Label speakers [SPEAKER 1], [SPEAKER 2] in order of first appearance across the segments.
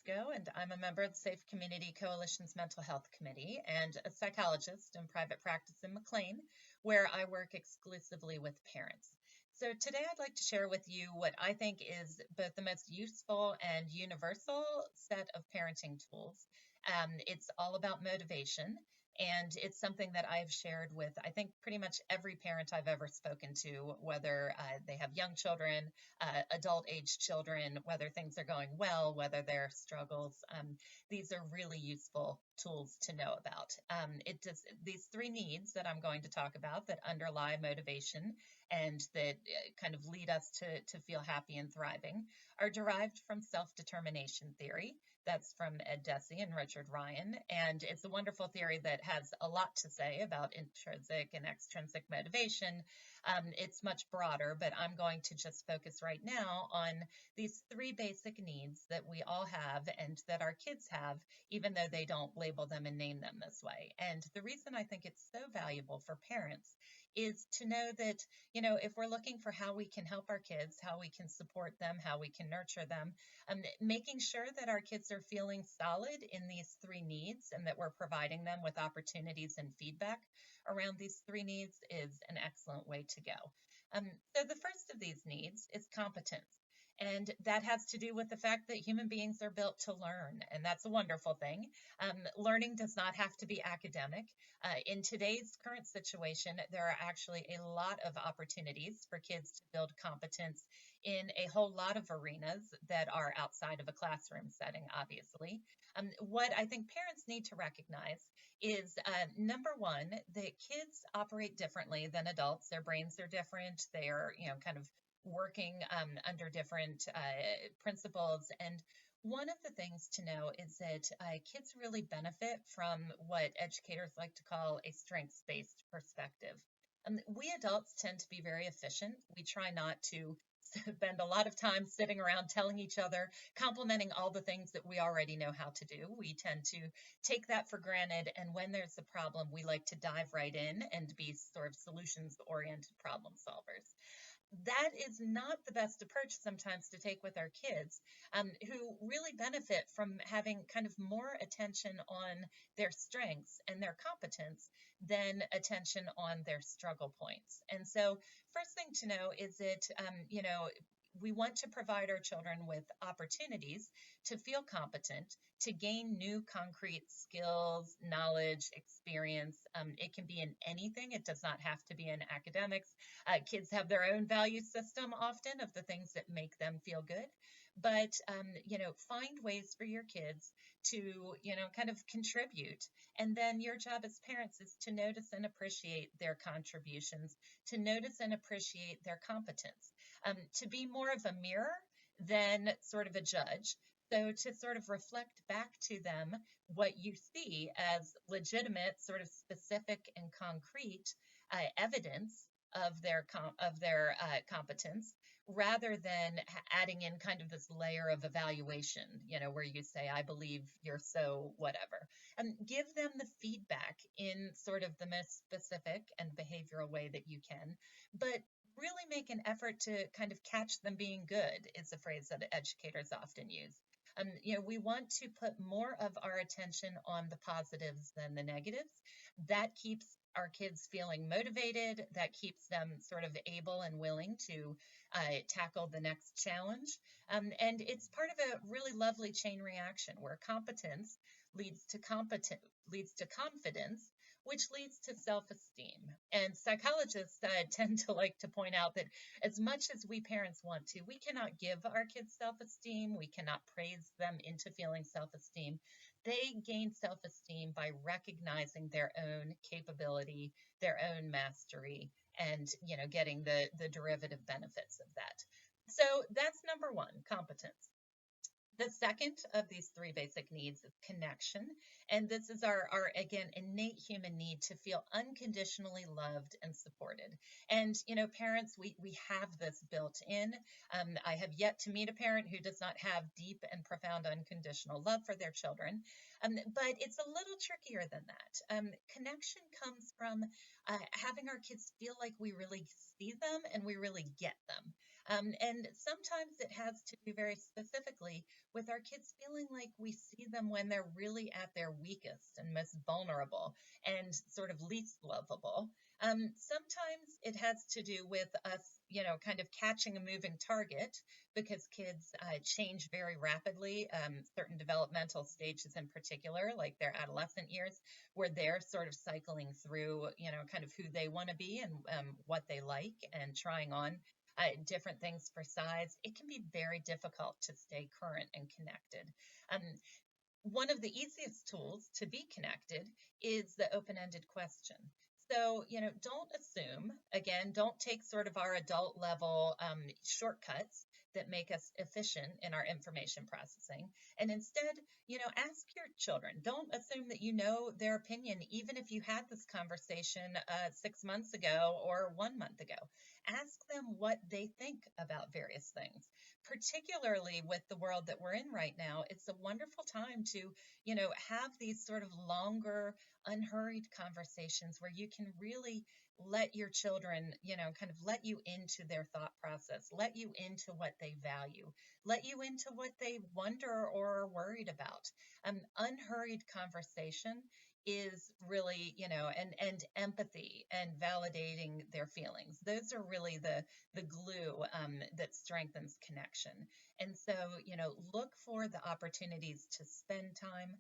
[SPEAKER 1] Francisco, and I'm a member of the Safe Community Coalition's Mental Health Committee and a psychologist in private practice in McLean, where I work exclusively with parents. So today I'd like to share with you what I think is both the most useful and universal set of parenting tools. It's all about motivation, and it's something that I've shared with, I think, pretty much every parent I've ever spoken to, whether they have young children, adult age children, whether things are going well, whether there are struggles. These are really useful tools to know about. These three needs that I'm going to talk about that underlie motivation and that kind of lead us to feel happy and thriving are derived from self-determination theory. That's from Ed Deci and Richard Ryan. And it's a wonderful theory that has a lot to say about intrinsic and extrinsic motivation. It's much broader, but I'm going to just focus right now on these three basic needs that we all have and that our kids have, even though they don't label them and name them this way. And the reason I think it's so valuable for parents is to know that, if we're looking for how we can help our kids, how we can support them, how we can nurture them, making sure that our kids are feeling solid in these three needs and that we're providing them with opportunities and feedback around these three needs is an excellent way to go. So the first of these needs is competence. And that has to do with the fact that human beings are built to learn, and that's a wonderful thing. Learning does not have to be academic. In today's current situation, there are actually a lot of opportunities for kids to build competence in a whole lot of arenas that are outside of a classroom setting, obviously. What I think parents need to recognize is number one, that kids operate differently than adults. Their brains are different. They are, kind of working under different principles. And one of the things to know is that kids really benefit from what educators like to call a strengths-based perspective. We adults tend to be very efficient. We try not to spend a lot of time sitting around telling each other, complimenting all the things that we already know how to do. We tend to take that for granted. And when there's a problem, we like to dive right in and be sort of solutions-oriented problem solvers. That is not the best approach sometimes to take with our kids, who really benefit from having kind of more attention on their strengths and their competence than attention on their struggle points. And so first thing to know is that, we want to provide our children with opportunities to feel competent, to gain new concrete skills, knowledge, experience. It can be in anything. It does not have to be in academics. Kids have their own value system often of the things that make them feel good. But, find ways for your kids to, kind of contribute. And then your job as parents is to notice and appreciate their contributions, to notice and appreciate their competence, to be more of a mirror than sort of a judge. So to sort of reflect back to them what you see as legitimate, sort of specific and concrete evidence of their competence, rather than adding in kind of this layer of evaluation, where you say, I believe you're so whatever. And give them the feedback in sort of the most specific and behavioral way that you can, but really make an effort to kind of catch them being good is a phrase that educators often use. We want to put more of our attention on the positives than the negatives. That keeps our kids feeling motivated. That keeps them sort of able and willing to tackle the next challenge. And it's part of a really lovely chain reaction where competence leads to confidence, which leads to self-esteem. And psychologists tend to like to point out that as much as we parents want to, we cannot give our kids self-esteem. We cannot praise them into feeling self-esteem. They gain self-esteem by recognizing their own capability, their own mastery, and, getting the derivative benefits of that. So that's number one, competence. The second of these three basic needs is connection. And this is our again, innate human need to feel unconditionally loved and supported. And, parents, we have this built in. I have yet to meet a parent who does not have deep and profound unconditional love for their children. But it's a little trickier than that. Connection comes from having our kids feel like we really see them and we really get them. And sometimes it has to do very specifically with our kids feeling like we see them when they're really at their weakest and most vulnerable and sort of least lovable. Sometimes it has to do with us, kind of catching a moving target because kids change very rapidly, certain developmental stages in particular, like their adolescent years, where they're sort of cycling through, kind of who they want to be and what they like and trying on different things for size. It can be very difficult to stay current and connected. Um, One of the easiest tools to be connected is the open ended question. So, don't assume, again, don't take sort of our adult level shortcuts that make us efficient in our information processing. And instead, ask your children. Don't assume that you know their opinion, even if you had this conversation 6 months ago or 1 month ago. Ask them what they think about various things, particularly with the world that we're in right now. It's a wonderful time to, have these sort of longer, unhurried conversations where you can really let your children, kind of let you into their thought process, let you into what they value, let you into what they wonder or are worried about. Unhurried conversation is really, and empathy and validating their feelings. Those are really the glue that strengthens connection. And so, look for the opportunities to spend time.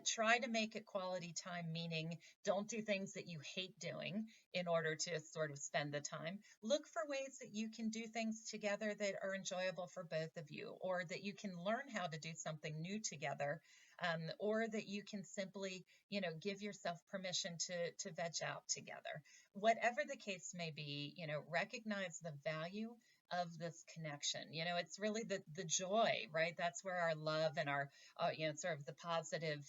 [SPEAKER 1] Try to make it quality time, meaning don't do things that you hate doing in order to sort of spend the time. Look for ways that you can do things together that are enjoyable for both of you, or that you can learn how to do something new together, or that you can simply, give yourself permission to veg out together. Whatever the case may be, recognize the value of this connection. It's really the joy, right? That's where our love and our, sort of the positive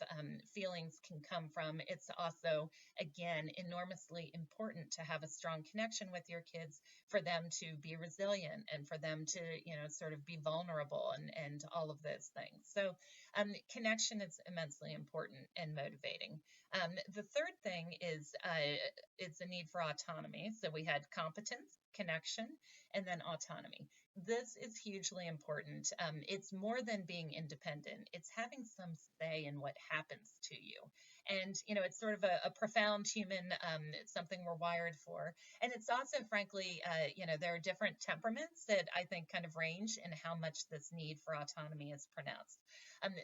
[SPEAKER 1] feelings can come from. It's also, again, enormously important to have a strong connection with your kids for them to be resilient and for them to, sort of be vulnerable and all of those things. So connection is immensely important and motivating. The third thing is it's a need for autonomy. So we had competence, connection, and then autonomy. This is hugely important. It's more than being independent. It's having some say in what happens to you. And, it's sort of a profound human, it's something we're wired for. And it's also, frankly, there are different temperaments that I think kind of range in how much this need for autonomy is pronounced.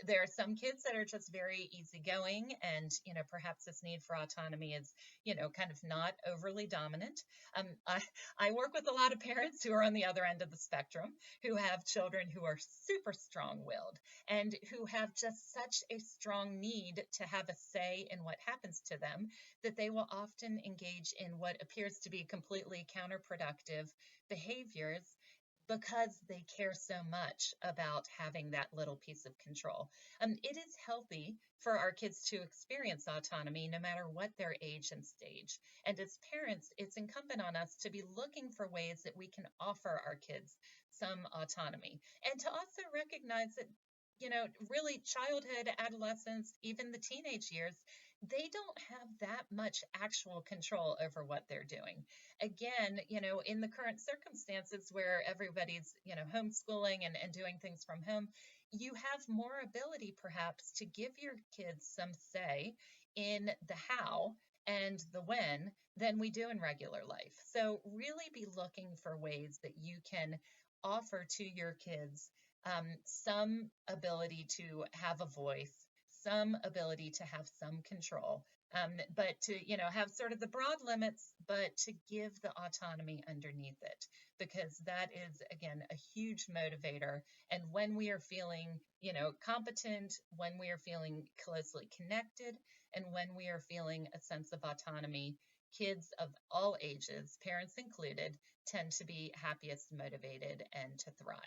[SPEAKER 1] There are some kids that are just very easygoing, and, perhaps this need for autonomy is, kind of not overly dominant. I work with a lot of parents who are on the other end of the spectrum, who have children who are super strong-willed and who have just such a strong need to have a say in what happens to them that they will often engage in what appears to be completely counterproductive behaviors because they care so much about having that little piece of control. It is healthy for our kids to experience autonomy no matter what their age and stage. And as parents, it's incumbent on us to be looking for ways that we can offer our kids some autonomy and to also recognize that, really childhood, adolescence, even the teenage years, they don't have that much actual control over what they're doing. Again, in the current circumstances where everybody's, homeschooling and doing things from home, you have more ability perhaps to give your kids some say in the how and the when than we do in regular life. So really be looking for ways that you can offer to your kids some ability to have a voice, some ability to have some control, but to, have sort of the broad limits, but to give the autonomy underneath it, because that is, again, a huge motivator. And when we are feeling, competent, when we are feeling closely connected, and when we are feeling a sense of autonomy, kids of all ages, parents included, tend to be happiest, motivated, and to thrive.